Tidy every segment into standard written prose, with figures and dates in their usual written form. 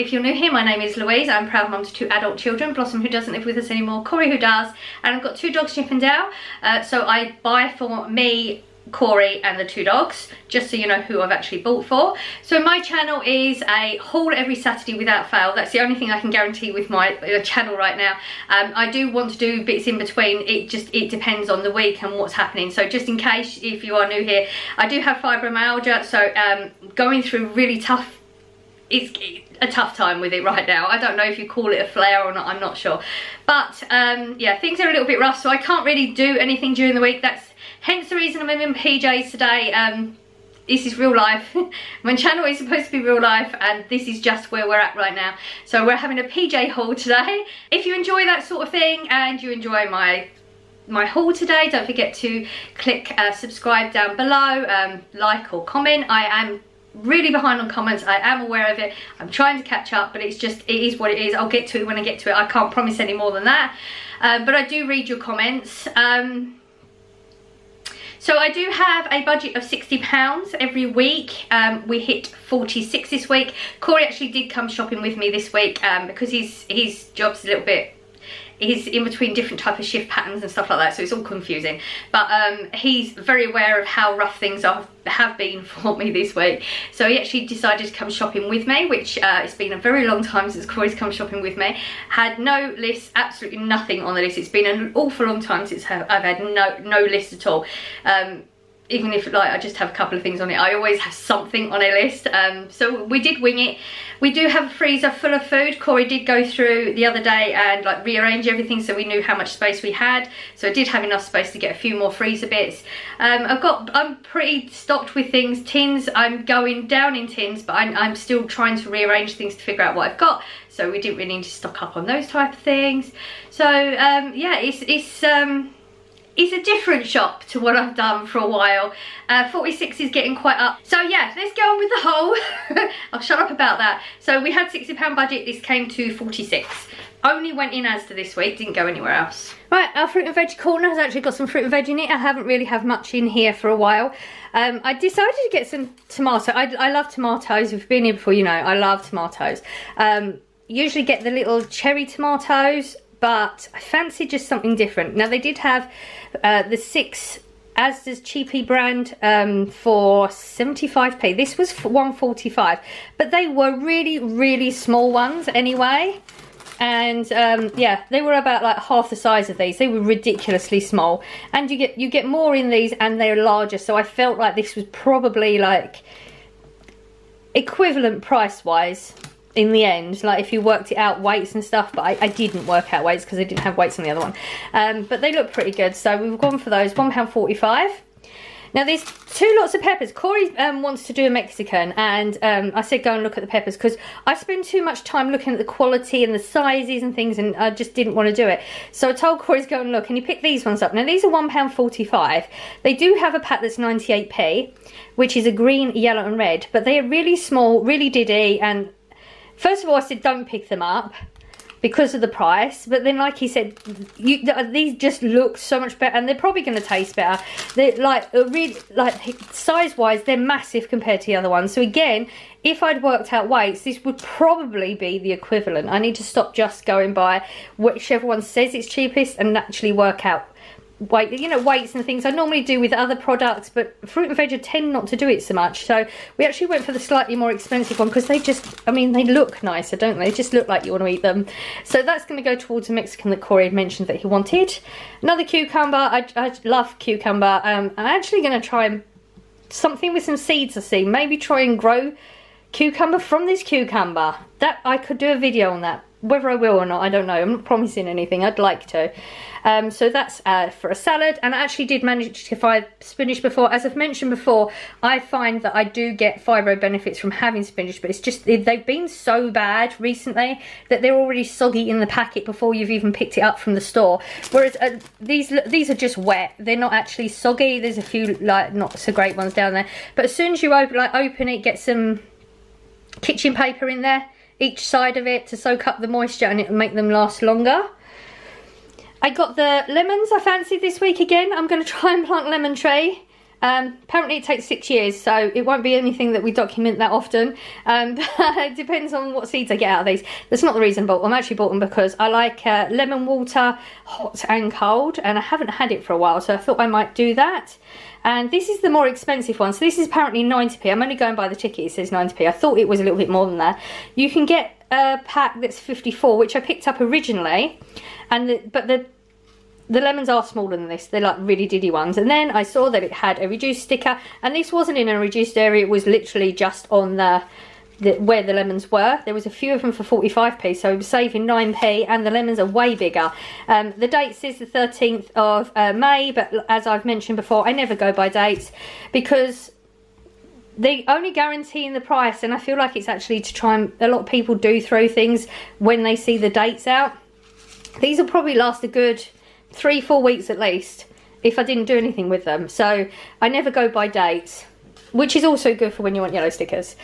if you're new here, my name is Louise. I'm proud mum to 2 adult children, Blossom who doesn't live with us anymore, Corey who does, and I've got 2 dogs, Chip and Dale. So I buy for me, Corey and the 2 dogs, just so you know who I've actually bought for. So my channel is a haul every Saturday without fail. That's the only thing I can guarantee with my channel right now. I do want to do bits in between. It depends on the week and what's happening. So just in case, if you are new here, I do have fibromyalgia, so going through really tough, it's a tough time with it right now. I don't know if you call it a flare or not, I'm not sure. But yeah, things are a little bit rough, so I can't really do anything during the week. That's hence the reason I'm in PJs today. This is real life. My channel is supposed to be real life, and this is just where we're at right now. So we're having a PJ haul today. If you enjoy that sort of thing and you enjoy my haul today, don't forget to click subscribe down below, like or comment. I am really behind on comments, I am aware of it. I'm trying to catch up, but it is what it is. I'll get to it when I get to it. I can't promise any more than that, but I do read your comments. So I do have a budget of £60 every week. We hit 46 this week. Corey actually did come shopping with me this week because his job's a little bit, he's in between different type of shift patterns and stuff like that, so it's all confusing. But he's very aware of how rough things have been for me this week. So he actually decided to come shopping with me, which it's been a very long time since Corey's come shopping with me. Had no list, absolutely nothing on the list. It's been an awful long time since I've had no list at all. Even if like I just have a couple of things on it, I always have something on a list. So we did wing it. We do have a freezer full of food. Corey did go through the other day and like rearrange everything so we knew how much space we had. So I did have enough space to get a few more freezer bits. I'm pretty stocked with things. Tins, I'm going down in tins, but I'm still trying to rearrange things to figure out what I've got. So we didn't really need to stock up on those type of things. So yeah, it's a different shop to what I've done for a while. 46 is getting quite up. So yeah, let's go on with the haul. I'll shut up about that. So we had £60 budget, this came to 46. Only went in Asda this week, didn't go anywhere else. Right, our fruit and veg corner has actually got some fruit and veg in it. I haven't really had much in here for a while. I decided to get some tomato. I love tomatoes. If you've been here before, you know I love tomatoes. Usually get the little cherry tomatoes, but I fancy just something different. Now they did have the 6 Asda's cheapy brand for 75p. This was for 145, but they were really small ones anyway. And yeah, they were about like half the size of these. They were ridiculously small, and you get more in these and they're larger. So I felt like this was probably like equivalent price wise in the end, like if you worked it out weights and stuff, but I didn't work out weights because I didn't have weights on the other one. But they look pretty good, so we've gone for those. £1.45. Now there's 2 lots of peppers. Corey wants to do a Mexican, and I said go and look at the peppers because I spend too much time looking at the quality and the sizes and things, and I just didn't want to do it. So I told Corey to go and look, and he picked these ones up. Now these are £1.45. They do have a pack that's 98p, which is a green, yellow and red, but they are really small, really diddy. And first of all, I said don't pick them up because of the price, but then like he said, these just look so much better, and they're probably going to taste better. They're like really, like size wise, they're massive compared to the other ones. So again, if I'd worked out weights, this would probably be the equivalent. I need to stop just going by whichever one says it's cheapest and actually work out weight, you know, weights and things I normally do with other products, but fruit and veg tend not to do it so much. So we actually went for the slightly more expensive one because they just, I mean, they look nicer, don't they? They just look like you want to eat them. So that's going to go towards a Mexican that Corey had mentioned that he wanted. Another cucumber. I love cucumber. I'm actually going to try something with some seeds. I see, maybe try and grow cucumber from this cucumber. That I could do a video on that. Whether I will or not, I don't know. I'm not promising anything. I'd like to. So that's for a salad. And I actually did manage to find spinach before. As I've mentioned before, I find that I do get fibro benefits from having spinach, but it's just they've been so bad recently that they're already soggy in the packet before you've even picked it up from the store. Whereas these are just wet. They're not actually soggy. There's a few like not so great ones down there. But as soon as you open it, get some kitchen paper in there, each side of it, to soak up the moisture, and it'll make them last longer. I got the lemons I fancied this week again. I'm going to try and plant lemon tree. Apparently it takes 6 years, so it won't be anything that we document that often. But it depends on what seeds I get out of these. That's not the reason I bought them. I actually bought them because I like lemon water, hot and cold, and I haven't had it for a while, so I thought I might do that. And this is the more expensive one. So this is apparently 90p. I'm only going by the ticket, it says 90p. I thought it was a little bit more than that. You can get a pack that's 54, which I picked up originally, and but the lemons are smaller than this. They're like really diddy ones. And then I saw that it had a reduced sticker, and this wasn't in a reduced area, it was literally just on where the lemons were. There was a few of them for 45p, so I was saving 9p, and the lemons are way bigger. The date says the 13th of May, but as I've mentioned before, I never go by dates because they only guaranteeing the price, and I feel like it's actually to try and, a lot of people do throw things when they see the dates out. These will probably last a good 3-4 weeks at least if I didn't do anything with them, so I never go by dates, which is also good for when you want yellow stickers.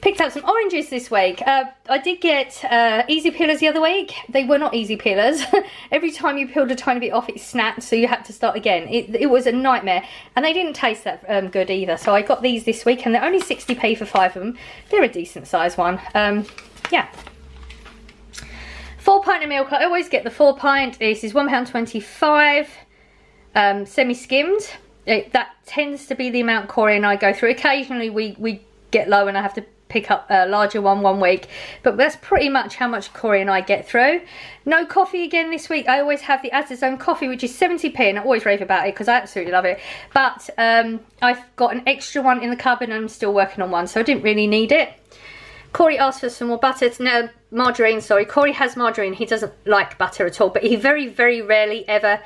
Picked up some oranges this week. I did get easy peelers the other week. They were not easy peelers. Every time you peeled a tiny bit off, it snapped, so you had to start again. It was a nightmare, and they didn't taste that good either, so I got these this week, and they're only 60p for 5 of them. They're a decent size one. Yeah. 4 pint of milk. I always get the 4 pint. This is £1.25, semi-skimmed. That tends to be the amount Corey and I go through. Occasionally we get low and I have to pick up a larger one week, but that's pretty much how much Corey and I get through. No coffee again this week. I always have the Asda's Own coffee, which is 70p, and I always rave about it because I absolutely love it. But I've got an extra one in the cupboard and I'm still working on one, so I didn't really need it. Corey asked for some more butter. No, margarine, sorry. Corey has margarine. He doesn't like butter at all, but he very, very rarely ever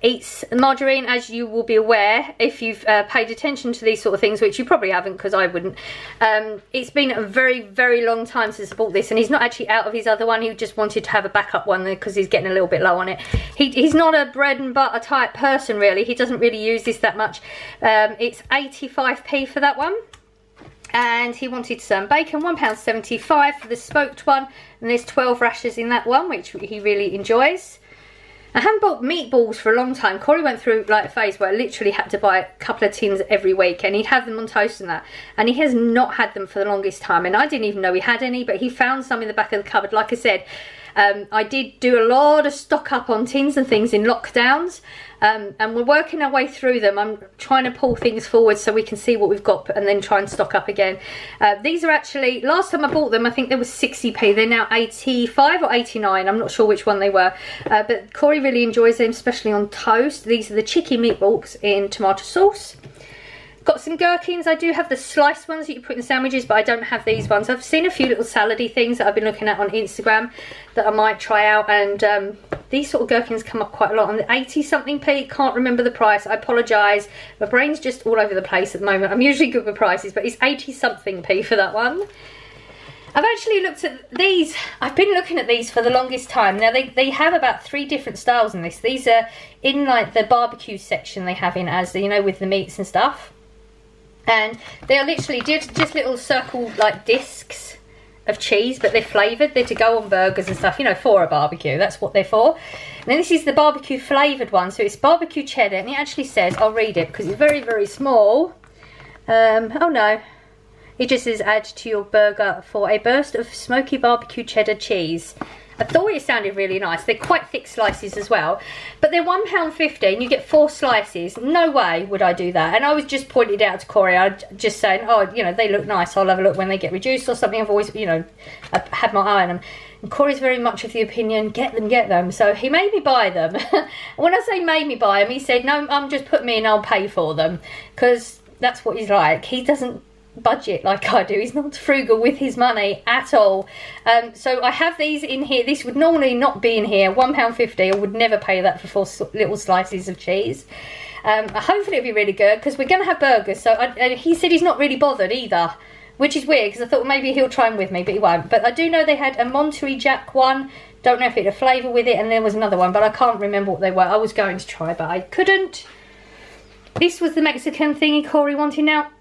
eats margarine, as you will be aware if you've paid attention to these sort of things, which you probably haven't because I wouldn't. It's been a very, very long time since I bought this, and he's not actually out of his other one. He just wanted to have a backup one because he's getting a little bit low on it. He's not a bread and butter type person, really. He doesn't really use this that much. It's 85p for that one. And he wanted some bacon, £1.75 for the smoked one, and there's 12 rashers in that one, which he really enjoys. I haven't bought meatballs for a long time. Corey went through like a phase where I literally had to buy a couple of tins every week, and he'd have them on toast and that, and he has not had them for the longest time, and I didn't even know he had any, but he found some in the back of the cupboard. Like I said, I did do a lot of stock up on tins and things in lockdowns, and we're working our way through them. I'm trying to pull things forward so we can see what we've got and then try and stock up again. These are actually, last time I bought them I think they were 60p, they're now 85 or 89, I'm not sure which one they were, but Corey really enjoys them, especially on toast. These are the chicken meatballs in tomato sauce. Got some gherkins. I do have the sliced ones that you put in sandwiches, but I don't have these ones. I've seen a few little salady things that I've been looking at on Instagram that I might try out, and these sort of gherkins come up quite a lot. On the 80-something-p, can't remember the price. I apologise. My brain's just all over the place at the moment. I'm usually good with prices, but it's 80-something-p for that one. I've actually looked at these. I've been looking at these for the longest time. Now, they have about 3 different styles in this. These are in like the barbecue section they have in Asda, you know, with the meats and stuff. And they are literally just little circle like discs of cheese, but they're flavoured. They're to go on burgers and stuff, you know, for a barbecue. That's what they're for. And then this is the barbecue flavoured one. So it's barbecue cheddar, and it actually says, I'll read it because it's very, very small. Oh no. It just says, add to your burger for a burst of smoky barbecue cheddar cheese. I thought it sounded really nice. They're quite thick slices as well, but they're £1.50 and you get 4 slices. No way would I do that. And I was just pointing it out to Corey. I was just saying, oh, you know, they look nice. I'll have a look when they get reduced or something. I've always, you know, I've had my eye on them. And Corey's very much of the opinion, get them. So he made me buy them. When I say made me buy them, he said, no, just put me in, I'll pay for them. Because that's what he's like. He doesn't budget like I do. He's not frugal with his money at all. So I have these in here. This would normally not be in here. £1.50. I would never pay that for 4 little slices of cheese. Hopefully it'll be really good because we're going to have burgers. So he said he's not really bothered either, which is weird because I thought maybe he'll try them with me, but he won't. But I do know they had a Monterey Jack one. Don't know if it had a flavour with it, and there was another one, but I can't remember what they were. I was going to try, but I couldn't. This was the Mexican thingy Corey wanted now.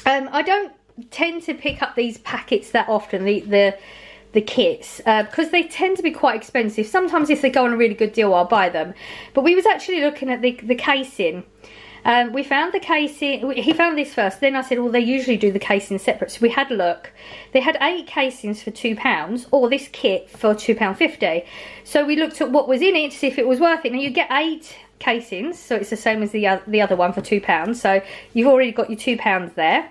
I don't tend to pick up these packets that often, the kits, because they tend to be quite expensive. Sometimes if they go on a really good deal, I'll buy them. But we was actually looking at the casing, We found the casing, he found this first, then I said, well, they usually do the casing separate. So we had a look. They had 8 casings for £2, or this kit for £2.50. So we looked at what was in it to see if it was worth it. Now you get 8 casings, so it's the same as the other one for £2. So you've already got your £2 there.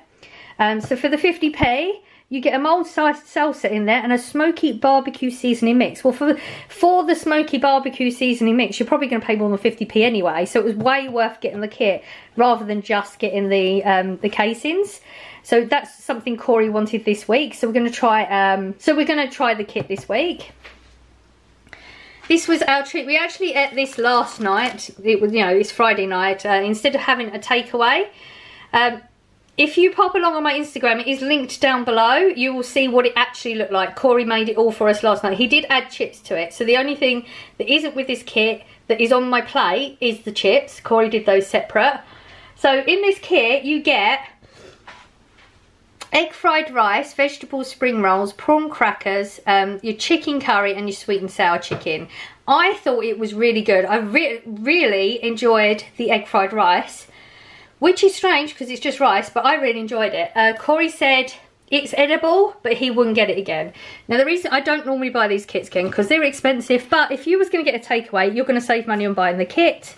So for the 50p, you get a mould-sized salsa in there and a smoky barbecue seasoning mix. Well, for the smoky barbecue seasoning mix, you're probably going to pay more than 50p anyway. So it was way worth getting the kit rather than just getting the casings. So that's something Corey wanted this week. So we're going to try. The kit this week. This was our treat. We actually ate this last night. It was, it's Friday night. Instead of having a takeaway. If you pop along on my Instagram, it is linked down below. You will see what it actually looked like. Corey made it all for us last night. He did add chips to it. So the only thing that isn't with this kit that is on my plate is the chips. Corey did those separate. So in this kit, you get egg fried rice, vegetable spring rolls, prawn crackers, your chicken curry and your sweet and sour chicken. I thought it was really good. I really enjoyed the egg fried rice. Which is strange because it's just rice, but I really enjoyed it. Corey said it's edible, but he wouldn't get it again. Now the reason I don't normally buy these kits again, because they're expensive, but if you was going to get a takeaway, you're going to save money on buying the kit.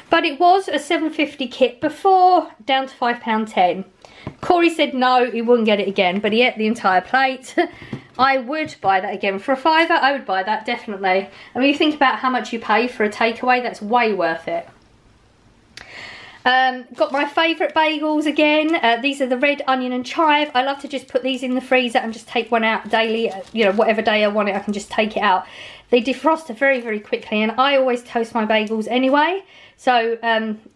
But it was a £7.50 kit before, down to £5.10. Corey said no, he wouldn't get it again, but he ate the entire plate. I would buy that again. For a £5, I would buy that, definitely. I mean, you think about how much you pay for a takeaway, that's way worth it. Got my favourite bagels again. These are the red onion and chive. I love to just put these in the freezer and just take one out daily. Whatever day I want it, I can just take it out. They defrost very, very quickly, and I always toast my bagels anyway. So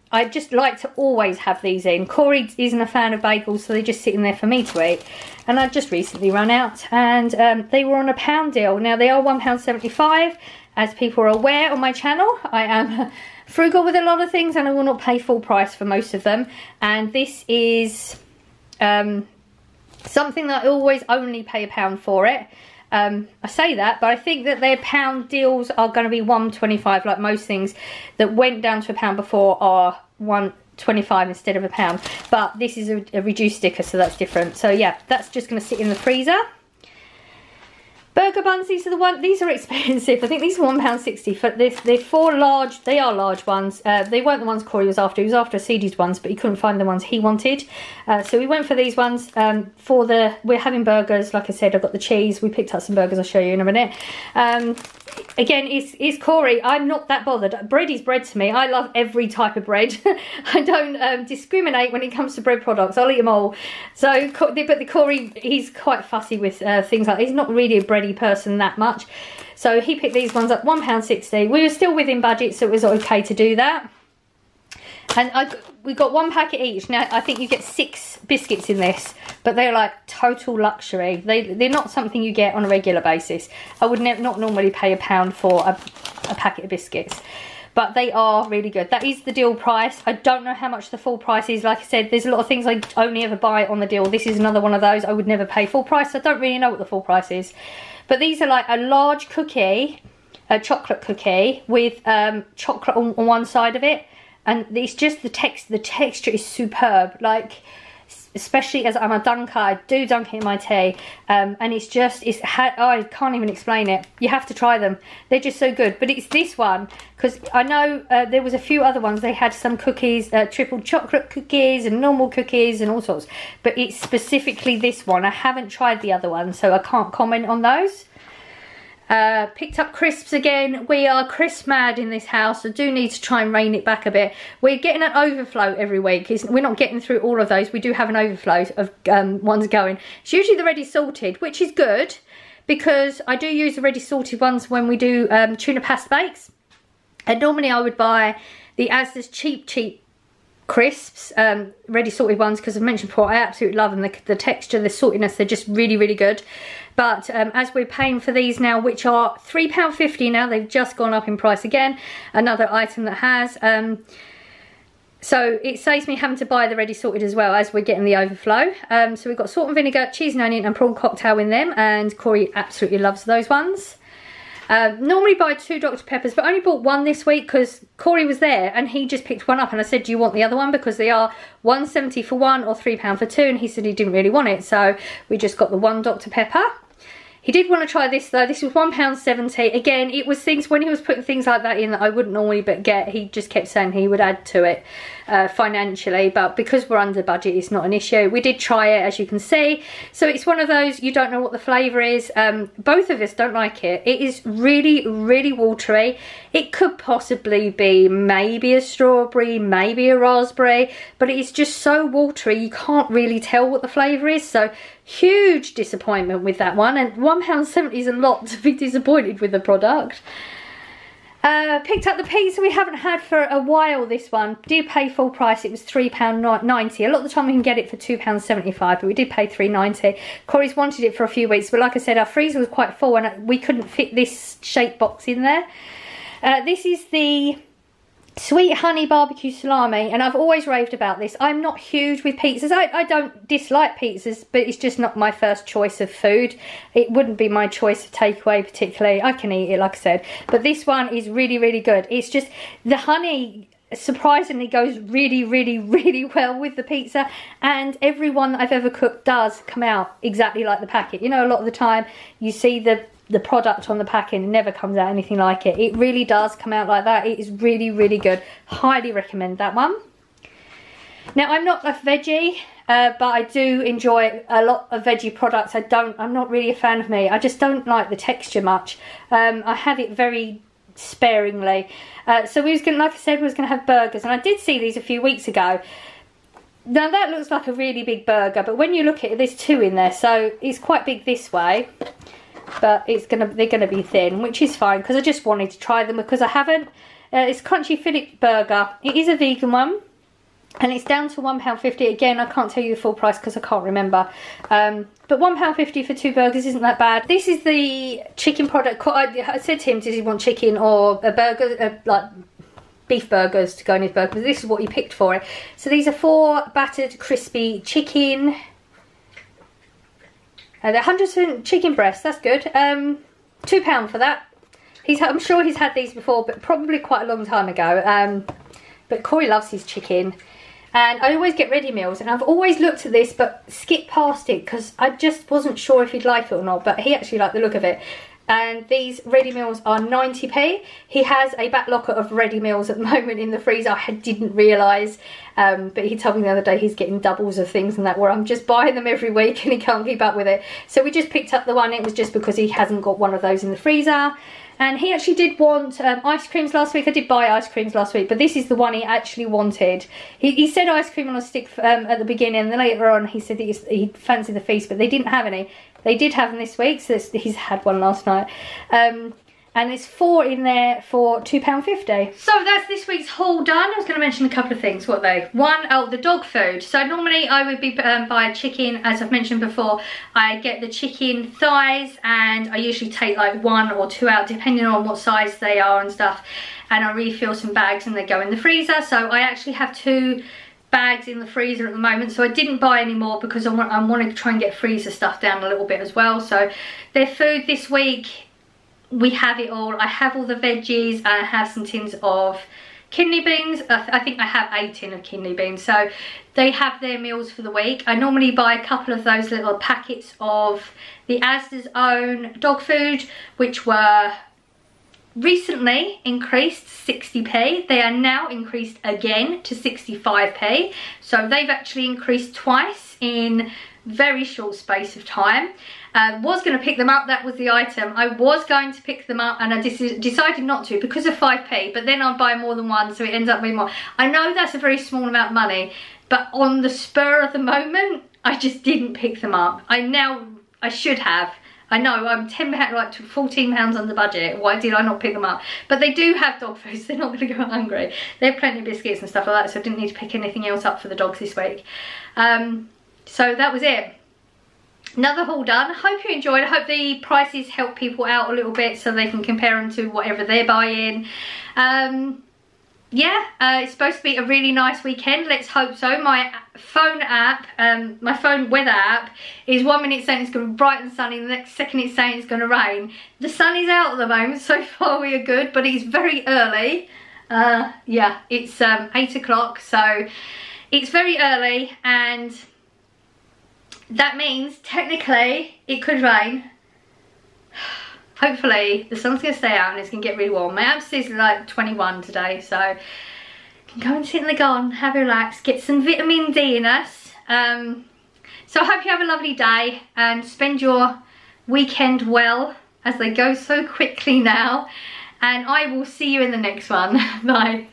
I just like to always have these in. Corey isn't a fan of bagels, so they're just sitting there for me to eat. And I just recently ran out, and they were on a pound deal. Now they are £1.75. As people are aware on my channel, I am frugal with a lot of things and I will not pay full price for most of them. And this is something that I always only pay £1 for it. I say that, but I think that their pound deals are going to be £1.25, like most things that went down to £1 before are £1.25 instead of £1. But this is a reduced sticker, so that's different. So yeah, that's just going to sit in the freezer. Burger buns, these are expensive. I think these are £1.60 for this. They're 4 large, they are large ones. They weren't the ones Corey was after. He was after Aceedi's ones, but he couldn't find the ones he wanted. So we went for these ones we're having burgers. Like I said, I've got the cheese. We picked up some burgers, I'll show you in a minute. Again, it's Corey. I'm not that bothered. Bread is bread to me. I love every type of bread. I don't discriminate when it comes to bread products. I'll eat them all. So, but the Corey, he's quite fussy with things like that. He's not really a bready person that much. So he picked these ones up, £1.60. We were still within budget, so it was okay to do that. And we got 1 packet each. Now, I think you get 6 biscuits in this, but they're like total luxury. They're not something you get on a regular basis. I would not normally pay £1 for a packet of biscuits, but they are really good. That is the deal price. I don't know how much the full price is. Like I said, there's a lot of things I only ever buy on the deal. This is another one of those. I would never pay full price. I don't really know what the full price is. But these are like a large cookie, a chocolate cookie with chocolate on one side of it. And it's just the texture is superb. Like, especially as I'm a dunker, I do dunk it in my tea. And it's just, I can't even explain it. You have to try them. They're just so good. But it's this one, because I know there was a few other ones. They had some cookies, triple chocolate cookies and normal cookies and all sorts. But it's specifically this one. I haven't tried the other one, so I can't comment on those. Picked up crisps again. We are crisp mad in this house. I do need to try and rein it back a bit. We're getting an overflow every week. We're not getting through all of those. We do have an overflow of ones going. It's usually the ready salted, which is good because I do use the ready salted ones when we do tuna pasta bakes. And normally I would buy the Asda's cheap crisps, ready salted ones, because I've mentioned before, I absolutely love them. The texture, the saltiness, they're just really, really good. But as we're paying for these now, which are £3.50 now, they've just gone up in price again. Another item that has. So it saves me having to buy the ready salted as well as we're getting the overflow. So we've got salt and vinegar, cheese and onion and prawn cocktail in them. And Corey absolutely loves those ones. Normally buy 2 Dr. Peppers, but I only bought 1 this week because Corey was there and he just picked one up, and I said, do you want the other one, because they are £1.70 for 1 or £3 for 2, and he said he didn't really want it, so we just got the 1 Dr. Pepper. He did want to try this though. This was £1.70. Again, it was things, when he was putting things like that in that I wouldn't normally get, he just kept saying he would add to it financially, but because we're under budget, it's not an issue. We did try it, as you can see. So it's one of those, you don't know what the flavour is. Both of us don't like it. It is really, really watery. It could possibly be maybe a strawberry, maybe a raspberry, but it is just so watery, you can't really tell what the flavour is. So huge disappointment with that one, and £1.70 is a lot to be disappointed with the product. Picked up the pizza we haven't had for a while. This one did pay full price. It was £3.90. A lot of the time we can get it for £2.75, but we did pay £3.90. Corey's wanted it for a few weeks, but like I said, our freezer was quite full and we couldn't fit this shape box in there. This is the sweet honey barbecue salami, and I've always raved about this. I'm not huge with pizzas. I don't dislike pizzas, but it's just not my first choice of food. It wouldn't be my choice of takeaway particularly. I can eat it, like I said, but this one is really, really good. It's just the honey surprisingly goes really, really, really well with the pizza, and every one that I've ever cooked does come out exactly like the packet. You know, a lot of the time you see the product on the packet, it never comes out anything like it. It really does come out like that. It is really, really good. Highly recommend that one. Now, I'm not a veggie, but I do enjoy a lot of veggie products. I'm not really a fan of meat. I just don't like the texture much. I have it very sparingly. So we was gonna, like I said, we was gonna have burgers, and I did see these a few weeks ago. Now that looks like a really big burger, but when you look at it, there's 2 in there, so it's quite big this way. But they're gonna be thin, which is fine because I just wanted to try them because I haven't. It's crunchy fillet burger. It is a vegan one, and it's down to £1.50. Again, I can't tell you the full price because I can't remember. But £1.50 for 2 burgers isn't that bad. This is the chicken product. I said to him, does he want chicken or a burger, like beef burgers to go in his burger? But this is what he picked for it. So these are 4 battered crispy chicken. They're 100% chicken breasts. That's good. £2 for that. I'm sure he's had these before, but probably quite a long time ago. But Corey loves his chicken, and I always get ready meals, and I've always looked at this but skipped past it because I just wasn't sure if he'd like it or not, but he actually liked the look of it. And these ready meals are 90p. He has a back locker of ready meals at the moment in the freezer. I didn't realise, but he told me the other day he's getting doubles of things and that, where I'm just buying them every week and he can't keep up with it. So we just picked up the one. It was just because he hasn't got one of those in the freezer. And he actually did want ice creams last week. I did buy ice creams last week, but this is the one he actually wanted. He said ice cream on a stick at the beginning, and then later on he said he fancied the feast, but they didn't have any. They did have them this week, so he's had one last night. And there's 4 in there for £2.50. So that's this week's haul done. I was going to mention a couple of things. What are they? One, oh, the dog food. So normally I would be buy chicken, as I've mentioned before. I get the chicken thighs, and I usually take like 1 or 2 out, depending on what size they are and stuff. And I refill some bags and they go in the freezer. So I actually have 2 bags in the freezer at the moment, so I didn't buy any more because I want to try and get freezer stuff down a little bit as well. So their food this week, we have it all. I have all the veggies, and I have some tins of kidney beans. I think I have 8 tin of kidney beans, so they have their meals for the week. I normally buy a couple of those little packets of the Asda's own dog food, which were recently increased 60p. They are now increased again to 65p, so they've actually increased twice in very short space of time. Was going to pick them up. That was the item. I was going to pick them up, and I decided not to because of 5p, but then I'll buy more than one, so it ends up being more. I know that's a very small amount of money, but on the spur of the moment I just didn't pick them up. I should have. I know I'm £10, like £14 under budget. Why did I not pick them up? But they do have dog food, so they're not going to go hungry. They have plenty of biscuits and stuff like that, so I didn't need to pick anything else up for the dogs this week. So that was it. Another haul done. Hope you enjoyed. I hope the prices help people out a little bit so they can compare them to whatever they're buying. yeah, it's supposed to be a really nice weekend. Let's hope so. My phone app, my phone weather app, is 1 minute saying it's going to be bright and sunny, the next second it's saying it's going to rain. The sun is out at the moment, so far we are good, but it's very early. Yeah, it's 8 o'clock, so it's very early, and that means technically it could rain. Hopefully the sun's going to stay out and it's going to get really warm. My app says like 21 today, so I can go and sit in the garden, have a relax, get some vitamin D in us. So I hope you have a lovely day and spend your weekend well, as they go so quickly now. And I will see you in the next one. Bye.